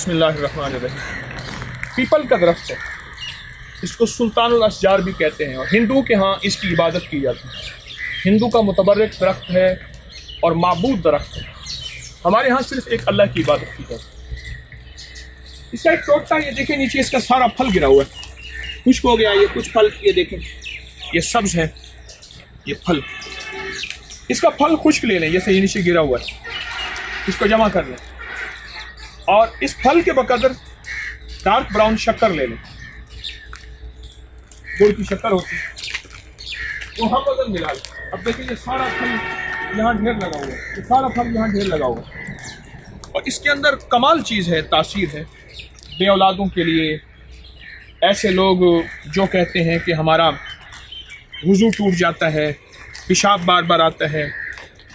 बिस्मिल्लाहिर्रहमानिर्रहीम। पीपल का दरख्त है, इसको सुल्तानुल अशजार भी कहते हैं और हिंदुओं के यहाँ इसकी इबादत की जाती है। हिंदू का मुतबर्रिक दरख्त है और माबूद दरख्त है। हमारे यहाँ सिर्फ एक अल्लाह की इबादत की जाती है। इसका एक टोटा, ये देखें नीचे इसका सारा फल गिरा हुआ है, खुश्क हो गया। ये कुछ फल ये देखें, ये सब्ज है, ये फल, इसका फल खुश्क ले लें, जैसे ये नीचे गिरा हुआ है, इसको जमा कर लें और इस फल के बकदर डार्क ब्राउन शक्कर ले लें। गुड़ की शक्कर होती है, वो हम अगर मिला लें। अब देखिए ये सारा फल यहाँ ढेर लगा हुआ है, ये सारा फल यहाँ ढेर लगा हुआ है और इसके अंदर कमाल चीज़ है, तासीर है बे औलादों के लिए। ऐसे लोग जो कहते हैं कि हमारा वुज़ू टूट जाता है, पेशाब बार बार आता है,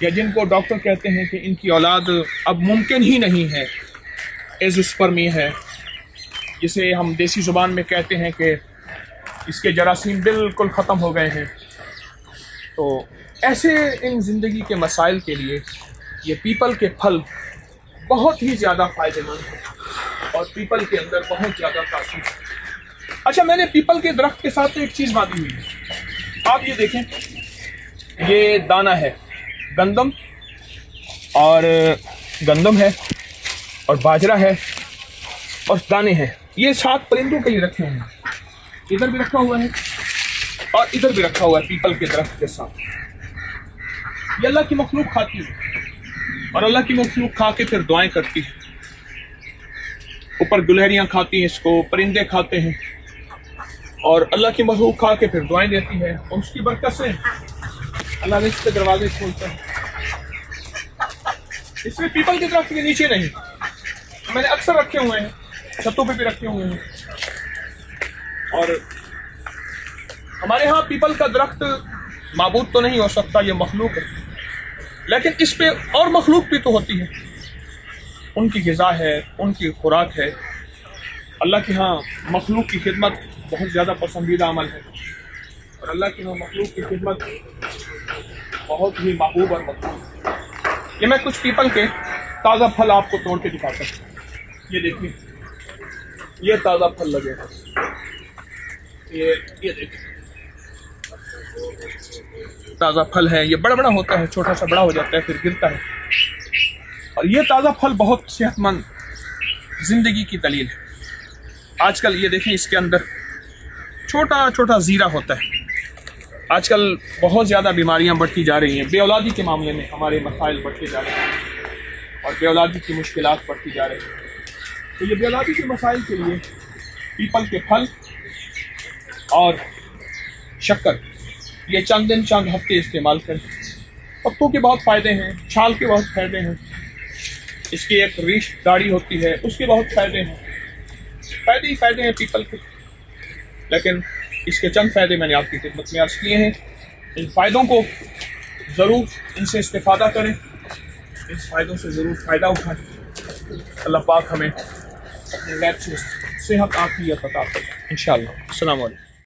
या जिनको डॉक्टर कहते हैं कि इनकी औलाद अब मुमकिन ही नहीं है, एज़ोस्पर्मी है, जिसे हम देसी ज़ुबान में कहते हैं कि इसके जरासीम बिल्कुल ख़त्म हो गए हैं। तो ऐसे इन ज़िंदगी के मसाइल के लिए ये पीपल के फल बहुत ही ज़्यादा फ़ायदेमंद है और पीपल के अंदर बहुत ज़्यादा तासीर है। अच्छा, मैंने पीपल के दरख्त के साथ एक चीज़ बांधी हुई है, आप ये देखें, ये दाना है गंदम, और गंदम है और बाजरा है और दाने हैं। ये 7 परिंदों के लिए रखे हुए हैं, इधर भी रखा हुआ है और इधर भी रखा हुआ है पीपल के दरख्त के साथ। ये अल्लाह की मखलूक खाती है और अल्लाह की मखलूक खा के फिर दुआएं करती है। ऊपर गुलहरियाँ खाती हैं इसको, परिंदे खाते हैं और अल्लाह की मखलूक खा के फिर दुआएं देती है और उसकी बरकत से अल्लाह रिज़्क़ के दरवाजे खोलता है। इसमें पीपल के दरख्त के नीचे नहीं, मैंने अक्सर रखे हुए हैं, छतों पे भी रखे हुए हैं। और हमारे यहाँ पीपल का दरख्त माबूद तो नहीं हो सकता, ये मखलूक है, लेकिन इस पे और मखलूक भी तो होती है, उनकी ग़िज़ा है, उनकी खुराक है। अल्लाह के यहाँ मखलूक की खिदमत बहुत ज़्यादा पसंदीदा अमल है और अल्लाह के यहाँ मखलूक की खिदमत बहुत ही महबूब और मकबूल। ये मैं कुछ पीपल के ताज़ा फल आपको तोड़ के दिखाता हूँ। ये देखिए, ये ताज़ा फल लगे हैं, ये देखिए ताज़ा फल है। ये बड़ा बड़ा होता है, छोटा सा बड़ा हो जाता है, फिर गिरता है। और ये ताज़ा फल बहुत सेहतमंद ज़िंदगी की दलील है। आजकल ये देखें, इसके अंदर छोटा छोटा ज़ीरा होता है। आजकल बहुत ज़्यादा बीमारियां बढ़ती जा रही हैं, बेऔलादी के मामले में हमारे मसाइल बढ़ते जा रहे हैं और बेऔलादी की मुश्किलात बढ़ती जा रही हैं। तो ये बेऔलादी के मसाइल के लिए पीपल के फल और शक्कर ये चंद दिन चंद हफ्ते इस्तेमाल करें। पत्तों के बहुत फ़ायदे हैं, छाल के बहुत फ़ायदे हैं, इसकी एक रीश दाढ़ी होती है उसके बहुत फ़ायदे हैं, फ़ायदे ही फ़ायदे हैं पीपल के। लेकिन इसके चंद फ़ायदे मैंने आपकी खिदमत में अर्ज़ किए हैं। इन फ़ायदों को ज़रूर, इनसे इस्तेफ़ादा करें, इन फ़ायदों से ज़रूर फ़ायदा उठाएं। अल्लाह पाक हमें अपने गैर से सेहत आफ़ियत अता फरमाए इंशाअल्लाह। अस्सलामु अलैकुम।